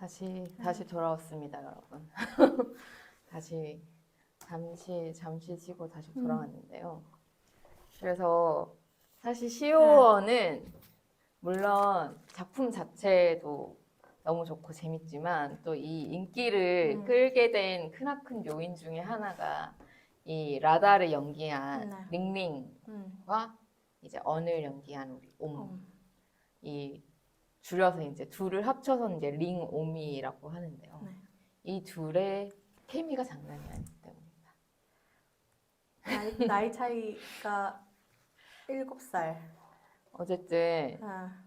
다시 돌아왔습니다, 여러분. 다시 잠시 쉬고 다시 돌아왔는데요. 그래서 사실 시오원은 물론 작품 자체도 너무 좋고 재밌지만 또 이 인기를 끌게 된 크나큰 요인 중에 하나가 이 라다를 연기한 링링과 이제 언을 연기한 우리 이 줄여서 이제 둘을 합쳐서 이제 링오미라고 하는데요. 네. 이 둘의 케미가 장난이 아니기 때문입니다. 나이 차이가 7살. 어쨌든 아,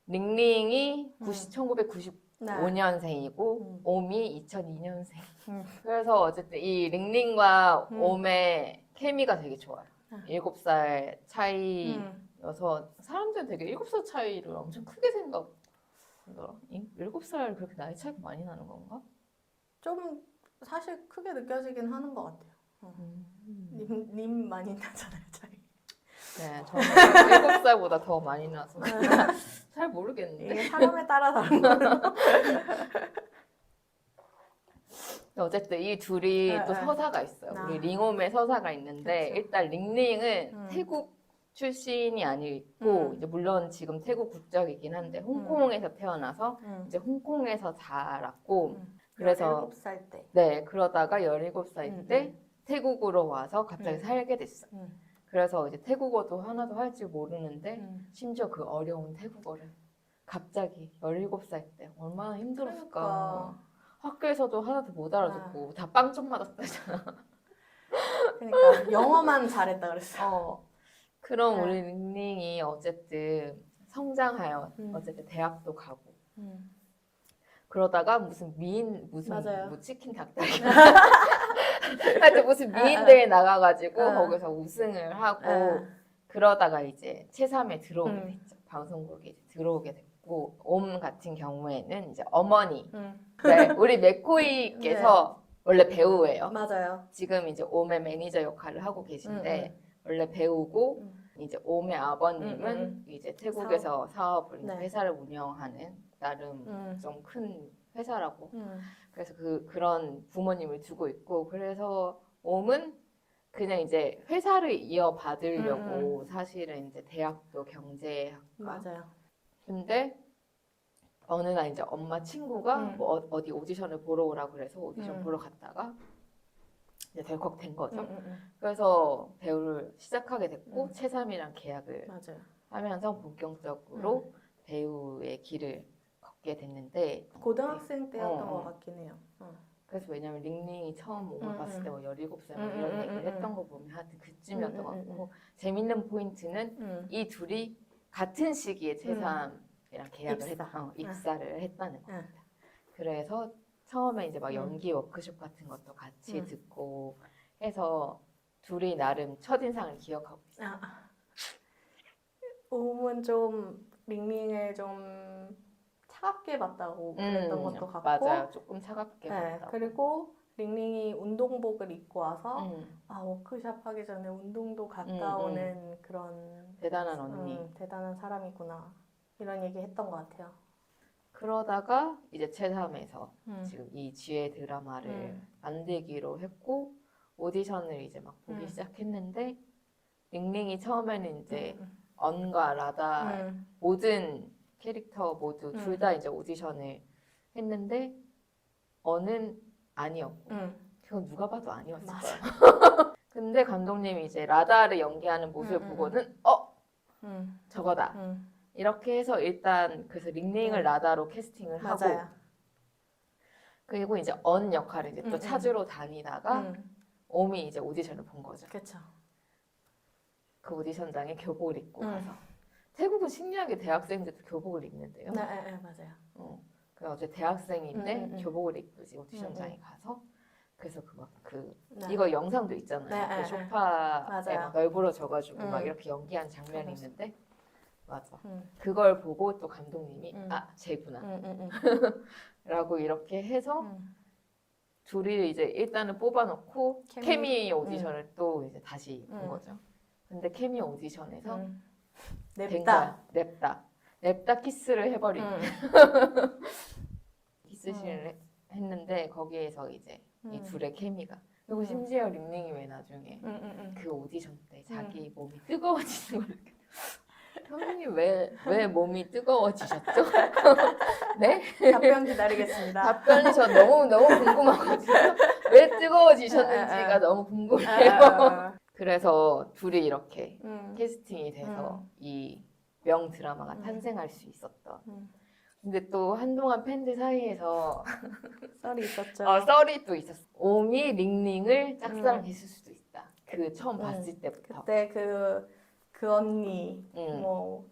링링이 1995년생이고 옴이 2002년생. 그래서 어쨌든 이 링링과 옴의 케미가 되게 좋아요. 7살 차이여서 사람들은 되게 7살 차이를 엄청 크게 생각하더라. 7살 그렇게 나이 차이가 많이 나는 건가? 좀 사실 크게 느껴지긴 하는 것 같아요. 님 많이 나잖아요, 차이. 네, 저는 7살보다 더 많이 나서 잘 모르겠는데. 이게 사람에 따라 다른 거예요. 어쨌든 이 둘이 또 서사가 있어요. 우리 링홈의 서사가 있는데 그쵸. 일단 링링은 태국 출신이 아니고 이제 물론 지금 태국 국적이긴 한데 홍콩에서 태어나서 이제 홍콩에서 자랐고 그래서 17살 때. 네, 그러다가 17살 때 태국으로 와서 갑자기 살게 됐어. 그래서 이제 태국어도 하나도 할 줄 모르는데 심지어 그 어려운 태국어를 갑자기 17살 때 얼마나 힘들었을까. 그러니까. 학교에서도 하나도 못 알아듣고 다 빵점 맞았다잖아. 그러니까 영어만 잘했다 그랬어. 그럼 우리 링링이 어쨌든 성장하여 어쨌든 대학도 가고 그러다가 무슨 맞아요. 뭐 치킨 닭다리 하여튼 무슨 미인대회 나가가지고 거기서 우승을 하고 그러다가 이제 체3에 들어오게 됐죠. 방송국에 이제 들어오게 됐고 옴 같은 경우에는 이제 어머니 네, 우리 맥코이께서 원래 배우예요. 맞아요. 지금 이제 옴의 매니저 역할을 하고 계신데 원래 배우고 이제 옴의 아버님은 이제 태국에서 사업을 이제 회사를 운영하는 나름 좀 큰 회사라고. 그래서 그런 부모님을 두고 있고 그래서 옴은 그냥 이제 회사를 이어받으려고 사실은 이제 대학도 경제학과. 맞아요. 근데 어느 날 이제 엄마 친구가 뭐 어디 오디션을 보러 오라고 그래서 오디션 보러 갔다가 이제 덜컥 된 거죠. 그래서 배우를 시작하게 됐고 체3이랑 계약을 맞아요. 하면서 본격적으로 배우의 길을 걷게 됐는데 고등학생 때였던 것 같긴 해요. 그래서 왜냐면 링링이 처음 옴을 봤을 때 뭐 17살 뭐 이런 얘기를 했던 거 보면 하여튼 그쯤이었던 것 같고 재밌는 포인트는 이 둘이 같은 시기에 체3이랑 계약을 입사를 했다는 겁니다. 그래서 처음에 이제 막 연기 워크숍 같은 것도 같이 듣고 해서 둘이 나름 첫인상을 기억하고 있어요. 옴은 좀 링링을 좀 차갑게 봤다고 그랬던 것도 같고 맞아요. 조금 차갑게 봤다고. 그리고 링링이 운동복을 입고 와서 워크숍 하기 전에 운동도 갔다 오는 그런 대단한 언니. 대단한 사람이구나 이런 얘기 했던 것 같아요. 그러다가 이제 체3에서 지금 이 지혜 드라마를 만들기로 했고 오디션을 이제 막 보기 시작했는데 링링이 처음에는 이제 언과 라다 모든 캐릭터 모두 둘 다 이제 오디션을 했는데 언은 아니었고 그건 누가 봐도 아니었을 거야. 근데 감독님이 이제 라다를 연기하는 모습을 보고는 저거다. 이렇게 해서 일단 그래서 링링을 라다로 캐스팅을 맞아요. 하고 그리고 이제 언 역할을 이제 또 찾으러 다니다가 옴이 이제 오디션을 본 거죠. 그렇죠. 그 오디션장에 교복을 입고 가서 태국은 신기하게 대학생들도 교복을 입는데요. 네, 맞아요. 그래서 어제 대학생인데 교복을 입고 이제 오디션장에 가서 그래서 이거 영상도 있잖아요. 그 소파에 막 널브러져가지고 막 이렇게 연기한 장면이 있는데 맞아. 그걸 보고 또 감독님이 쟤구나 라고 이렇게 해서 둘이 이제 일단은 뽑아놓고 케미 오디션을 또 이제 다시 본 거죠. 근데 케미 오디션에서 냅다 키스를 해버리고 키스 상해서 이제 이 둘의 케미가. 그리고 심지어 링링이 왜 나중에 그 오디션 때 자기 몸이 뜨거워지는 걸 느껴. 형님 왜 몸이 뜨거워지셨죠? 네? 답변 기다리겠습니다. 답변이 저 너무 궁금하거든요. 왜 뜨거워지셨는지가 너무 궁금해요. 그래서 둘이 이렇게 캐스팅이 돼서 이 명 드라마가 탄생할 수 있었던. 근데 또 한동안 팬들 사이에서 썰이 있었죠. 썰이 또 있었어. 옴이 링링을 짝사랑했을 수도 있다. 그 처음 봤을 때부터. 그때 그 언니 뭐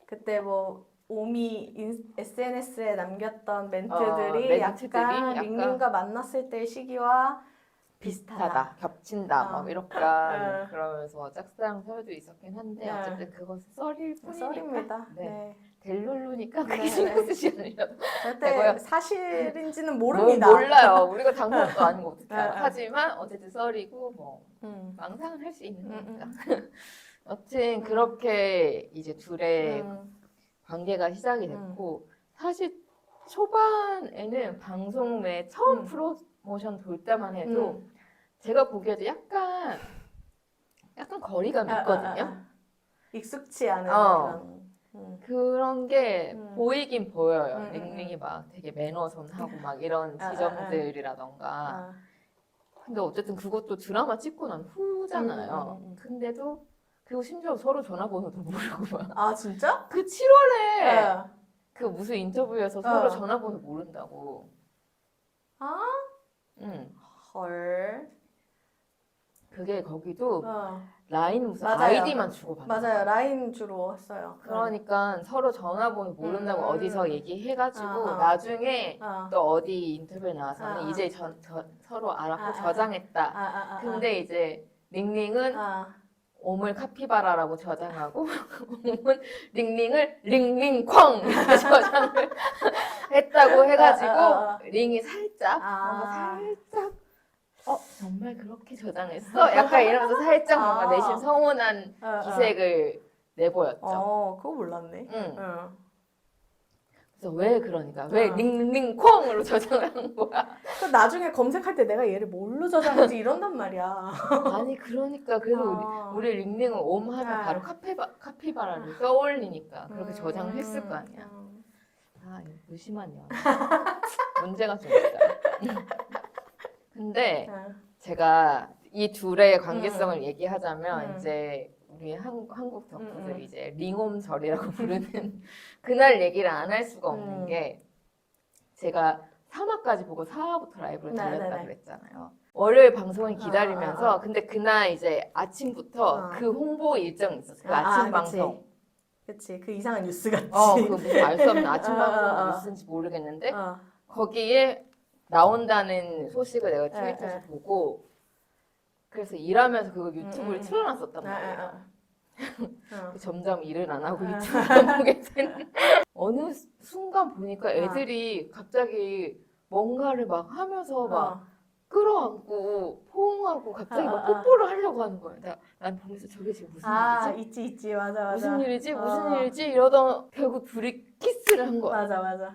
그때 뭐 옴이 SNS에 남겼던 멘트들이 약간 링링과 만났을 때의 시기와 비슷하다. 겹친다. 막 이렇게 그러면서 짝사랑 설도 있었긴 한데 어쨌든 그것은 썰일 뿐이니까. 썰입니다. 네. 델룰루니까 그게 신경 쓰지 않으려도 절대 사실인지는 모릅니다. 몰라요. 우리가 당사자도 아니고 어떻게 알아. 하지만 어쨌든 썰이고 뭐 망상은 할 수 있는 거니까. 여튼 그렇게 이제 둘의 관계가 시작이 됐고 사실 초반에는 방송 외 처음 프로모션 돌 때만 해도 제가 보기에도 약간 거리감이 있거든요. 익숙치 않은 그런 게 보이긴 보여요. 링링이 막 되게 매너선하고 막 이런 지점들이라던가. 근데 어쨌든 그것도 드라마 찍고 난 후잖아요. 근데도 그리고 심지어 서로 전화번호도 모르고 막. 아 진짜? 그 7월에 그 무슨 인터뷰에서 서로 전화번호 모른다고. 아? 응. 헐. 그게 거기도 라인 무슨 맞아요. 아이디만 주고받는 맞아요. 라인 주로 했어요. 그러니까 서로 전화번호 모른다고 어디서 얘기해가지고 나중에 또 어디 인터뷰에 나와서는 이제 서로 알았고 저장했다. 근데 이제 링링은 옴을 카피바라라고 저장하고 옴은 링링을 링링쾅 이렇게 저장을 했다고 해가지고 링이 살짝 정말 그렇게 저장했어? 약간 이러면서 살짝 뭔가 내심 서운한 기색을 내보였죠. 그거 몰랐네. 그래서 왜 그러니까 왜 링링콩으로 저장을 한 거야? 그 나중에 검색할 때 내가 얘를 뭘로 저장했지 이런단 말이야. 아니 그러니까 그래서 우리 링링은 옴 하면 바로 카피바라를 떠올리니까 그렇게 저장을 했을 거 아니야. 아 무심한 년. 문제가 좀 있어요. 근데 제가 이 둘의 관계성을 얘기하자면 이제 우리 한국 덕후들이 이제 링옴절이라고 부르는 그날 얘기를 안 할 수가 없는 게 제가 3화까지 보고 4화부터 라이브를 들렸다 그랬잖아요. 월요일 방송을 기다리면서 근데 그날 이제 아침부터 그 홍보 일정이 있었어요. 그 아침 방송. 그치. 그 이상한 뉴스 같이. 그 무슨 알 수 없는 아침 방송 뉴스인지 모르겠는데 거기에 나온다는 소식을 내가 트위터에서 보고 그래서 일하면서 그거 유튜브를 틀어놨었단 말이에요. 점점 일을 안 하고 유튜브를 보게 되는 어느 순간 보니까 애들이 갑자기 뭔가를 막 하면서 막 끌어안고 포옹하고 갑자기 막 뽀뽀를 하려고 하는 거예요. 난 보면서 저게 지금 무슨 일이지? 있지. 맞아. 무슨 일이지? 무슨 일이지? 이러다 결국 둘이 키스를 한 거야. 맞아.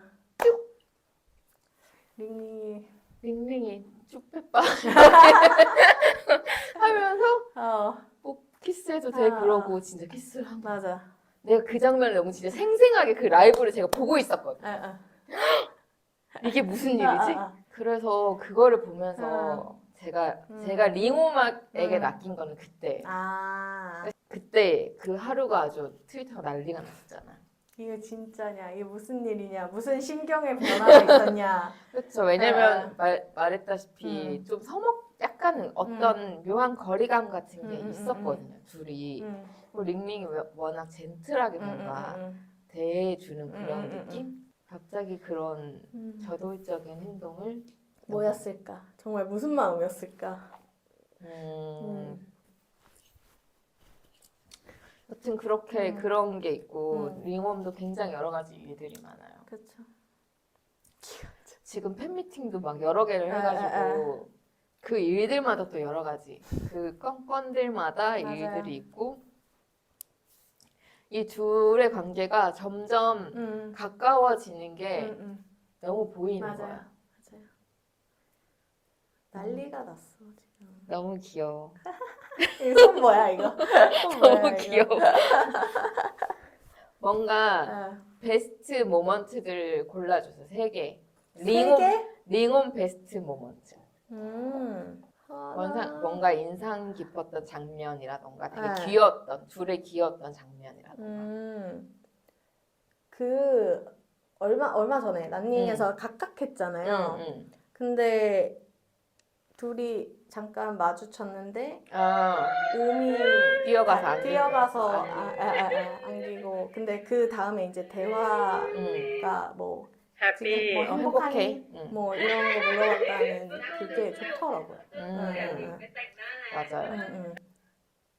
링링이 쭈빼빠 하면서 뭐 키스해도 돼 그러고 진짜 키스를 한 거야. 맞아. 내가 그 장면을 너무 진짜 생생하게 그 라이브를 제가 보고 있었거든. 이게 무슨 일이지? 그래서 그거를 보면서 제가 링오막에게 낚인 거는 그때. 그때 그 하루가 아주 트위터가 난리가 났었잖아. 이게 진짜냐? 이게 무슨 일이냐? 무슨 심경의 변화가 있었냐? 그렇죠. 왜냐면 말했다시피 좀 약간 어떤 묘한 거리감 같은 게 있었거든요. 둘이. 그리고 링링이 워낙 젠틀하게 뭔가 대해주는 그런 느낌? 갑자기 그런 저돌적인 행동을 뭐였을까? 정말 무슨 마음이었을까? 여튼 그렇게 그런 게 있고 링웜도 굉장히 여러 가지 일들이 많아요. 그렇죠. 지금 팬미팅도 막 여러 개를 해가지고 그 일들마다 또 여러 가지 그 건건들마다 일들이 있고 이 둘의 관계가 점점 가까워지는 게 너무 보이는 거야. 맞아요. 난리가 났어 지금. 너무 귀여워. 이 손 뭐야 이거? 손 뭐야, 너무 이거? 귀여워. 뭔가 어. 베스트 모먼트들 골라줘서 3개. 세 링온, 개? 링온 베스트 모먼트. 뭔가 하나. 인상 깊었던 장면이라던가 되게 네. 귀여웠던, 둘의 귀여웠던 장면이라던가. 그 얼마 전에 란닝에서 각각했잖아요. 근데 둘이 잠깐 마주쳤는데 오미 뛰어가서 안기고 근데 그 다음에 이제 대화가 뭐 지금 뭐 행복하니? 행복해. 뭐 이런 거 물어봤다는 그게 좋더라고요. 맞아요.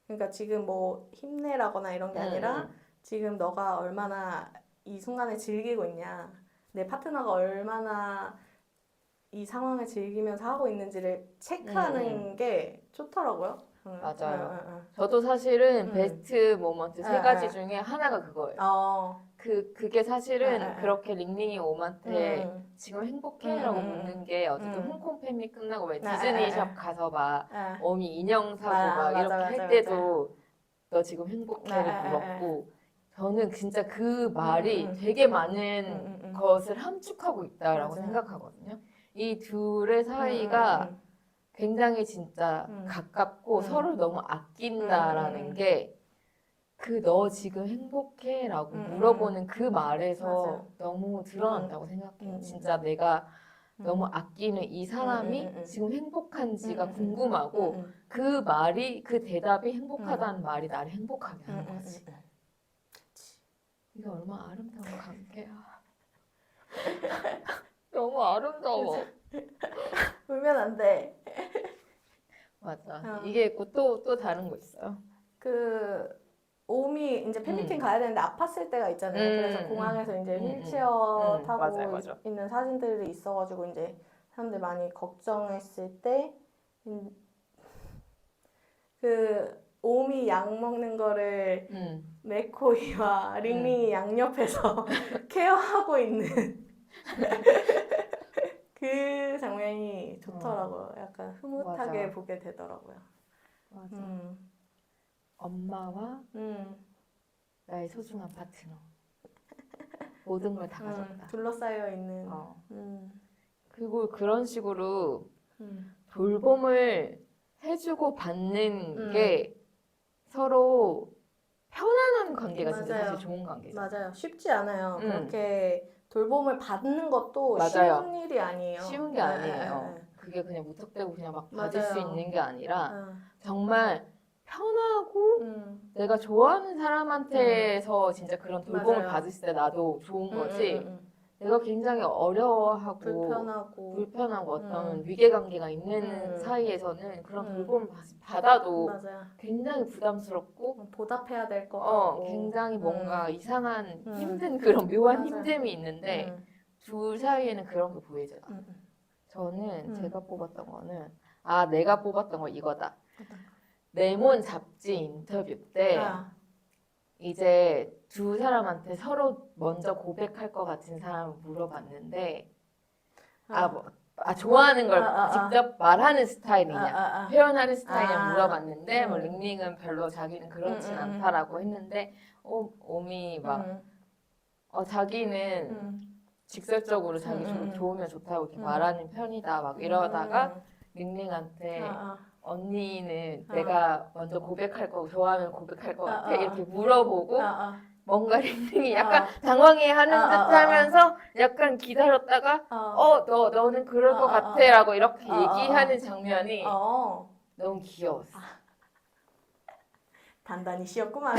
그러니까 지금 뭐 힘내라거나 이런 게 아니라 지금 너가 얼마나 이 순간을 즐기고 있냐, 내 파트너가 얼마나 이 상황을 즐기면서 하고 있는지를 체크하는 게 좋더라고요. 맞아요. 저도 사실은 베스트 모먼트 3가지 중에 하나가 그거예요. 그게 사실은 그렇게 링링이 옴한테 지금 행복해? 라고 묻는 게 어쨌든 홍콩 팬미 끝나고 왜 디즈니샵 가서 막 오미 인형 사고 막 이렇게 할 때도 너 지금 행복해?를 물었고 저는 진짜 그 말이 되게 많은 것을 함축하고 있다라고 생각하거든요. 이 둘의 사이가 굉장히 진짜 가깝고 서로 너무 아낀다라는 게 그 너 지금 행복해? 라고 물어보는 그 말에서 너무 드러난다고 생각해요. 진짜 내가 너무 아끼는 이 사람이 지금 행복한지가 궁금하고 그 말이, 그 대답이 행복하다는 말이 나를 행복하게 하는 거지. 이게 얼마나 아름다운 관계야. 너무 아름다워. 울면 안 돼. 맞아. 이게 있고 또 다른 거 있어요. 오미 이제 팬미팅 가야 되는데 아팠을 때가 있잖아요. 그래서 공항에서 이제 휠체어 타고 맞아. 있는 사진들이 있어가지고 이제 사람들 많이 걱정했을 때 그 오미 약 먹는 거를 맥코이와 링링이 양옆에서 케어하고 있는 그 장면이 좋더라고요. 약간 흐뭇하게 맞아. 보게 되더라고요. 맞아. 엄마와 나의 소중한 파트너. 모든 걸 다 가졌다. 둘러싸여 있는. 그리고 그런 식으로 돌봄을 해주고 받는 게 서로 편안한 관계가 진짜 맞아요. 사실 좋은 관계죠. 맞아요. 쉽지 않아요. 그렇게 돌봄을 받는 것도 쉬운 일이 아니에요. 쉬운 게 아니에요. 그게 그냥 무턱대고 그냥 막 받을 수 맞아요. 있는 게 아니라 정말 편하고 내가 좋아하는 사람한테서 진짜 그런 돌봄을 맞아요. 받을 때 나도 좋은 거지. 내가 굉장히 어려워하고 불편하고 어떤 위계관계가 있는 사이에서는 그런 돌봄을 받아도 맞아요. 굉장히 부담스럽고 보답해야 될 것 같고 굉장히 뭔가 이상한 힘든 그런 묘한 맞아요. 힘듦이 있는데 둘 사이에는 그런 게 보이지 않아요. 저는 제가 뽑았던 거는 내가 뽑았던 거 이거다. 레몬 잡지 인터뷰 때 이제 두 사람한테 서로 먼저 고백할 것 같은 사람을 물어봤는데 좋아하는 걸 직접 말하는 스타일이냐 표현하는 스타일이냐 물어봤는데 뭐 링링은 별로 자기는 그렇진 않다라고 했는데 오미 막 자기는 직설적으로 자기 좋으면 좋다고 이렇게 말하는 편이다 막 이러다가 링링한테 언니는 내가 먼저 고백할 거고 좋아하면 고백할 것 같아 이렇게 물어보고 뭔가 링링이 약간 당황해하는 듯 하면서 약간 기다렸다가 너는 그럴 것 같아 라고 이렇게 얘기하는 장면이 너무 귀여웠어. 단단히 쉬었구만.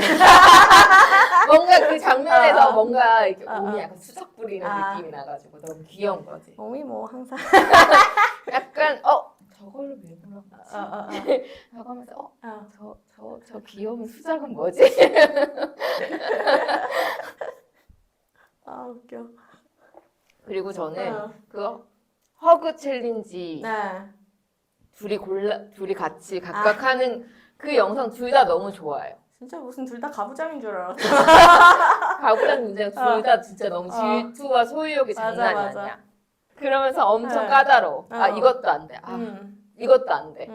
뭔가 그 장면에서 뭔가 이렇게 몸이 약간 수작 부리는 느낌이 나가지고 너무 귀여운 거지. 몸이 뭐 항상 약간 저걸로 왜 물어봤지? 라고 하면서 저 귀여운 수작은 뭐지? 웃겨. 그리고 저는 그거 허그 챌린지 둘이 같이 각각 하는 그 영상 둘 다 너무 좋아요. 진짜 무슨 둘 다 가부장인 줄 알았어. 가부장 문제가 둘 다 진짜 너무 질투와 소유욕이 장난이 아니야. 그러면서 엄청 까다로워. 이것도 안 돼. 이것도 안 돼.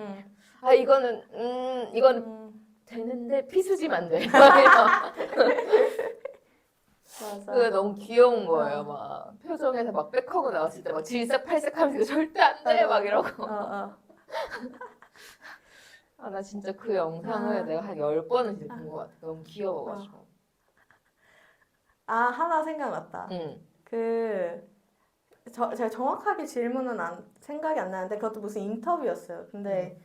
아 이건 되는데 피수지면 안 돼. 맞아. 그게 너무 귀여운 거예요. 막 표정에서 막 빽하고 나왔을 때 막 질색팔색하면서 절대 안 돼 막 이러고. 아, 나 진짜 그 영상을 내가 한 10번은 이제 본 것 같아. 너무 귀여워가지고. 하나 생각났다. 응. 제가 정확하게 질문은 생각이 안 나는데 그것도 무슨 인터뷰였어요. 근데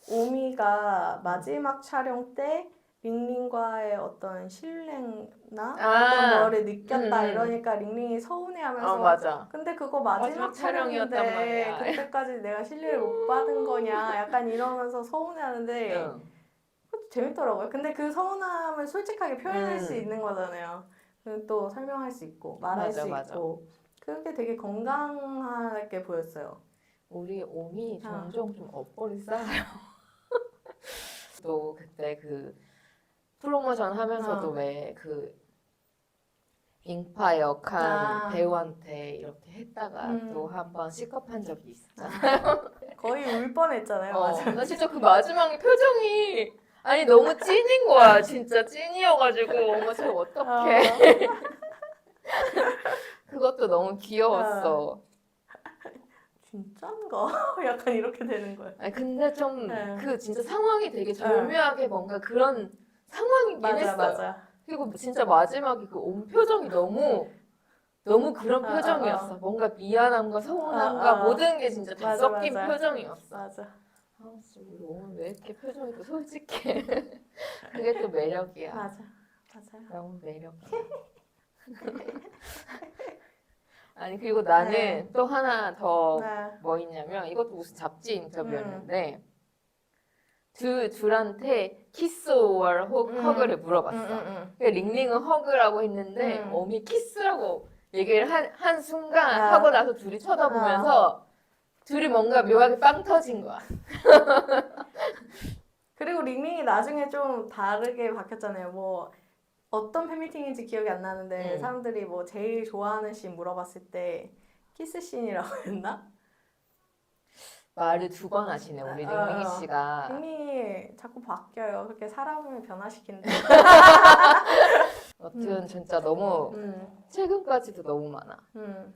오미가 마지막 촬영 때 링링과의 어떤 신뢰나 어떤 거를 느꼈다 이러니까 링링이 서운해하면서 맞아. 근데 그거 마지막 마지막 촬영이었단 촬영인데 말이야. 그때까지 내가 신뢰를 못 받은 거냐 약간 이러면서 서운해하는데 응. 그것도 재밌더라고요. 근데 그 서운함을 솔직하게 표현할 수 있는 거잖아요. 그리고 또 설명할 수 있고 말할 맞아, 수 맞아. 있고 그게 되게 건강하게 보였어요. 우리 옴이 종종 좀 업보를 쌓아요. 또 그때 그 프로모션 하면서도 왜 그 잉파 역한 배우한테 이렇게 했다가 또 한 번 시겁한 적이 있었잖아요. 거의 울 뻔했잖아요. 맞아. 나 진짜 그 마지막에 표정이 아니 너무 찐인 거야. 진짜 찐이어가지고 어머 저 어떡해. 그것도 너무 귀여웠어. 진짠가? 약간 이렇게 되는 거예요. 아니 근데 좀 네. 그 진짜 상황이 되게 절묘하게 뭔가 그런 상황이긴 했어요. 맞아. 그리고 진짜 마지막에 그 온 표정이 너무 그런 표정이었어. 뭔가 미안함과 서운함과 모든 게 진짜 다 섞인 표정이었어. 맞아. 아, 진짜 우리 오늘 왜 이렇게 표정이 또 솔직해. 그게 또 매력이야. 맞아요. 너무 매력이야. 아니 그리고 나는 또 하나 더 뭐 있냐면 이것도 무슨 잡지 인터뷰였는데 둘한테 키스 or 허그를 물어봤어. 링링은 허그라고 했는데 옴이 키스라고 얘기를 한 순간 하고 나서 둘이 쳐다보면서 둘이 뭔가 묘하게 빵 터진 거야. 그리고 링링이 나중에 좀 다르게 바뀌었잖아요. 뭐 어떤 팬미팅인지 기억이 안 나는데 사람들이 뭐 제일 좋아하는 씬 물어봤을 때 키스 씬이라고 했나? 말을 2번 하시네 우리 링링이 씨가. 링링이 자꾸 바뀌어요. 그렇게 사람을 변화시킨다. 여튼 진짜 너무 최근까지도 너무 많아.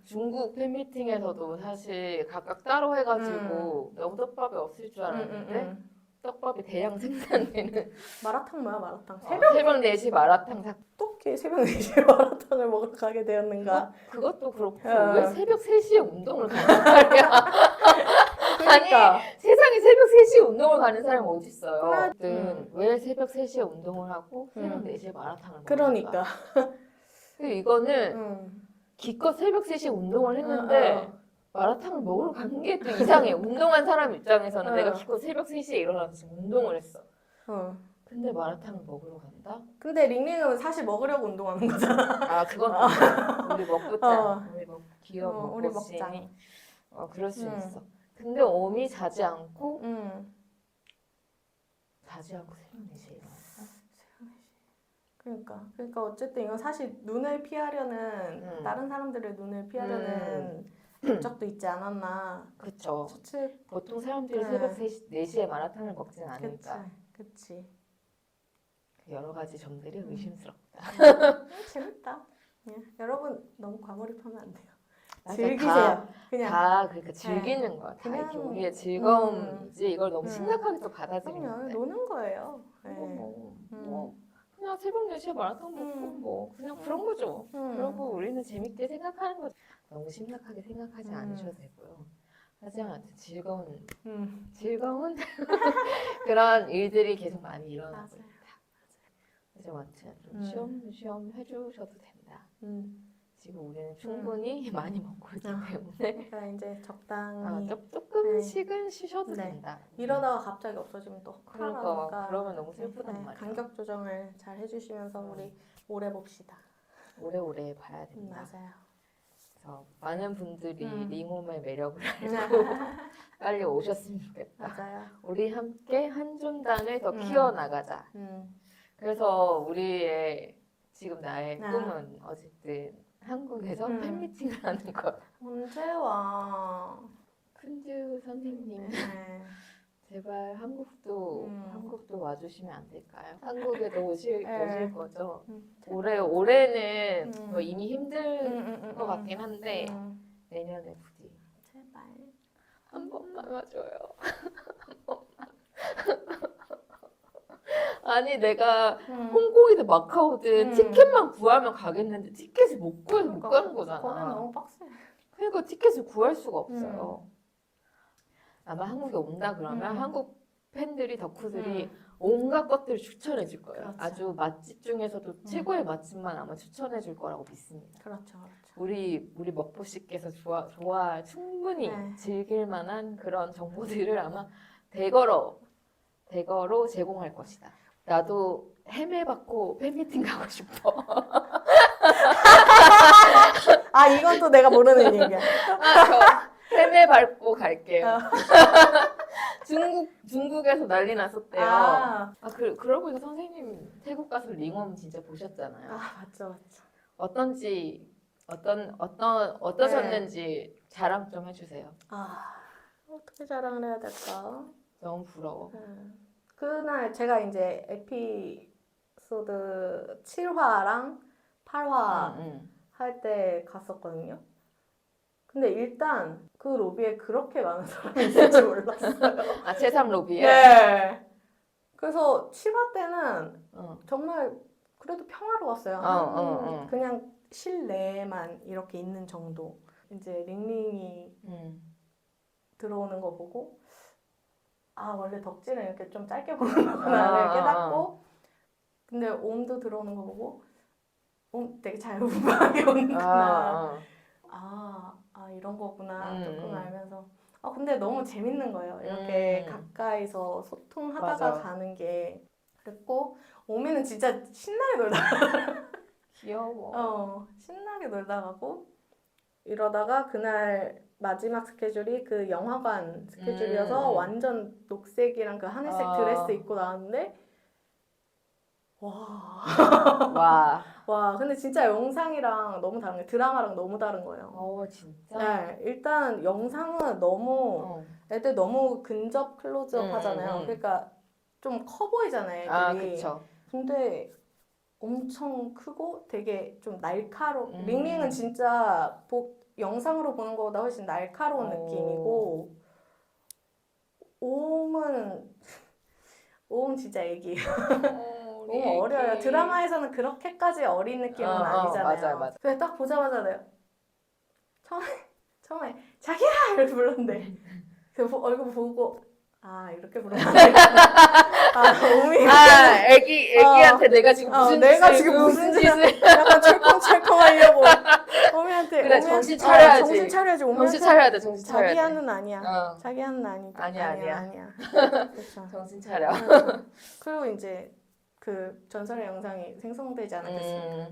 중국 팬미팅에서도 사실 각각 따로 해가지고 너무 떡밥이 없을 줄 알았는데 떡밥이 대량 생산되는 마라탕 뭐야 마라탕? 새벽 4시 마라탕 어떻게 새벽 4시에 마라탕을 먹으러 가게 되었는가? 그것도 그렇고 왜 새벽 3시에 운동을 가는 말이야? 그러니까. 아니 세상에 새벽 3시에 운동을 가는 사람이 어디 있어요? 아무튼 왜 새벽 3시에 운동을 하고 새벽 4시에 마라탕을 먹는가? 그러니까. 그리고 이거는 기껏 새벽 3시에 운동을 했는데 마라탕을 먹으러 가는 게 또 이상해. 운동한 사람 입장에서는 내가 기껏 새벽 3시에 일어나서 지금 운동을 했어. 근데 마라탕을 먹으러 간다? 근데 링링은 사실 먹으려고 운동하는 거잖아. 아 그건 우리 먹고자. 우리 귀여워 우리 먹자. 그럴 수 있어. 근데 옴이 자지 않고 새벽 4시에 일어났어. 그러니까 어쨌든 이건 사실 눈을 피하려는 다른 사람들의 눈을 피하려는 목적도 있지 않았나. 그쵸. 추측. 보통 사람들이 새벽 4시에 마라탕을 먹진 않으니까. 그치. 여러 가지 점들이 의심스럽다. 재밌다. 여러분 너무 과몰입하면 안 돼요. 맞아, 즐기세요. 다 그러니까 즐기는 거야. 다 이렇게 우리의 즐거움이지 이걸 너무 심각하게 또 받아들이면 안 돼. 노는 거예요. 그냥 새벽 4시에 마라탕 먹고 그냥 그런 거죠. 그러고 우리는 재밌게 생각하는 거죠. 너무 심각하게 생각하지 않으셔도 되고요. 하지만 즐거운 그런 일들이 계속 많이 일어나고 있다. 그래서 아무튼 좀 쉬엄쉬엄 해주셔도 된다. 지금 우리는 충분히 많이 먹고 있기 때문에 그러니까 이제 적당히 조금씩은 쉬셔도 된다. 이러다가 갑자기 없어지면 또 그러니까 그러면 너무 슬프단 말이야. 간격 조정을 잘 해주시면서 우리 오래 봅시다. 오래오래 봐야 된다. 맞아요. 그래서 많은 분들이 링홈의 매력을 알고 빨리 오셨으면 좋겠다. 맞아요. 우리 함께 한존단을 더 키워나가자. 그래서 우리의 지금 나의 꿈은 어쨌든 한국에서 팬미팅을 하는 것. 언제 와? 큰주 선생님 제발 한국도 와주시면 안 될까요? 한국에도 오실 거죠? 올해는 뭐 이미 힘들 것 같긴 한데 내년에 부디 제발. 한 번만 와줘요. 한 번만. 아니 내가 홍콩이든 마카오든 티켓만 구하면 가겠는데 티켓을 못 구해서 못 가는 거잖아. 거긴 너무 빡세. 그러니까 티켓을 구할 수가 없어요. 아마 한국에 온다 그러면 한국 팬들이 덕후들이 온갖 것들을 추천해 줄 거예요. 그렇죠. 아주 맛집 중에서도 최고의 맛집만 아마 추천해 줄 거라고 믿습니다. 그렇죠. 우리 먹보 씨께서 충분히 네. 즐길 만한 그런 정보들을 아마 대거로 제공할 것이다. 나도 헤매 받고 팬미팅 가고 싶어. 아, 이건 또 내가 모르는 얘기야. 저 헤매 밟고 갈게요. 중국에서 난리 났었대요. 그러고 보니까 선생님 태국 가서 링엄 진짜 보셨잖아요. 맞죠. 어떠셨는지 자랑 좀 해주세요. 어떻게 자랑을 해야 될까? 너무 부러워. 그날 제가 이제 에피소드 7화랑 8화 할 때 갔었거든요. 근데 일단 그 로비에 그렇게 많은 사람이 있을 줄 몰랐어요. 제3 로비에? 네. 그래서 7화 때는 정말 그래도 평화로웠어요. 그냥 실내에만 이렇게 있는 정도. 이제 링링이 들어오는 거 보고 원래 덕질은 이렇게 좀 짧게 보는 거구나를 깨닫고 근데 옴도 들어오는 거 보고 되게 자유분방하게 오는구나. 이런 거구나. 조금 알면서. 근데 너무 재밌는 거예요. 이렇게 가까이서 소통하다가 가는 게. 그랬고, 오미는 진짜 신나게 놀다. 귀여워. 신나게 놀다 가고, 이러다가 그날 마지막 스케줄이 그 영화관 스케줄이어서 완전 녹색이랑 그 하늘색 드레스 입고 나왔는데, 와, 근데 진짜 영상이랑 너무 다른 거예요. 드라마랑 너무 다른 거예요. 진짜? 네, 일단 영상은 너무 애들 너무 근접 클로즈업 하잖아요. 그러니까 좀 커 보이잖아요, 애들이. 그쵸. 근데 엄청 크고 되게 좀 링링은 진짜 영상으로 보는 것보다 훨씬 날카로운 느낌이고 오음은 진짜 애기예요. 너무 어려요. 드라마에서는 그렇게까지 어린 느낌은 아니잖아요. 맞아. 그래서 딱 보자마자 내가 처음에 자기야! 이렇게 불렀는데 그래서 얼굴 보고 이렇게 부르면 안 되겠구나. 오미가 애기한테 내가 지금 무슨 짓을 약간 철컹철컹 하려고 오미한테 그래, 정신 차려야지. 정신 차려야지. 정신 차려야 돼. 정신 차려야 돼. 자기야는 아니야. 자기야는 아니다. 아니야. 그렇죠. 정신 차려. 그리고 이제 그 전설의 영상이 생성되지 않았겠습니까?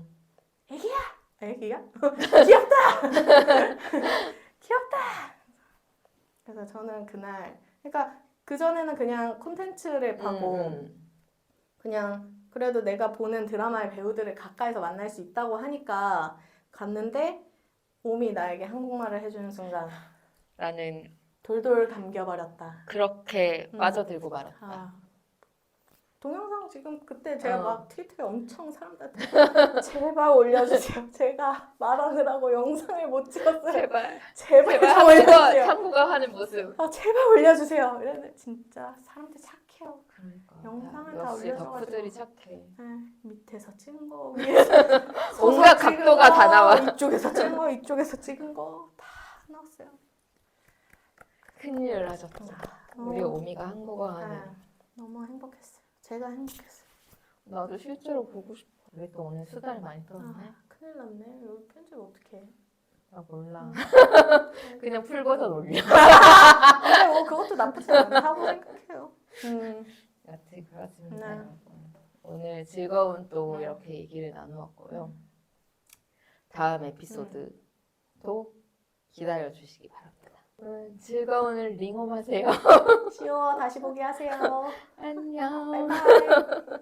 애기야? 귀엽다! 그래서 저는 그날, 그러니까 그전에는 그냥 콘텐츠를 보고, 그냥 그래도 내가 보는 드라마의 배우들을 가까이서 만날 수 있다고 하니까 갔는데, 옴이 나에게 한국말을 해주는 순간, 나는 돌돌 감겨버렸다. 그렇게 빠져들고 말았다. 동영상 지금 그때 제가 막 트위터에 엄청 사람들한테 제발 올려주세요. 제가 말하느라고 영상을 못 찍었어요. 제발 좀 올려주세요. 한국어 하는 모습. 제발 올려주세요. 이랬는데 진짜 사람들 착해요. 그러니까. 영상을 다 역시 올려줘가지고. 덕후들이 착해. 밑에서 찍은 거, 위에서 온갖 각도가 다 나와. 이쪽에서 찍은 거, 이쪽에서 찍은 거 다 나왔어요. 큰일을 하셨죠. 우리 오미가 한국어 하는. 너무 행복했어요. 제가 행복했어요. 나도 실제로 보고 싶어. 왜 또 오늘 수다를 많이 떨었네? 큰일 났네. 여기 편집 어떻게 해? 나 몰라. 그냥 풀고서 놀려. 근데 뭐 그것도 나쁘지 않다고 생각해요. 여튼 그렇습니다. 오늘 즐거운 또 이렇게 얘기를 나누었고요. 다음 에피소드도 기다려주시기 바랍니다. 즐거운 링엄 하세요. 쉬워 다시 보기 하세요. 안녕. 바이바이.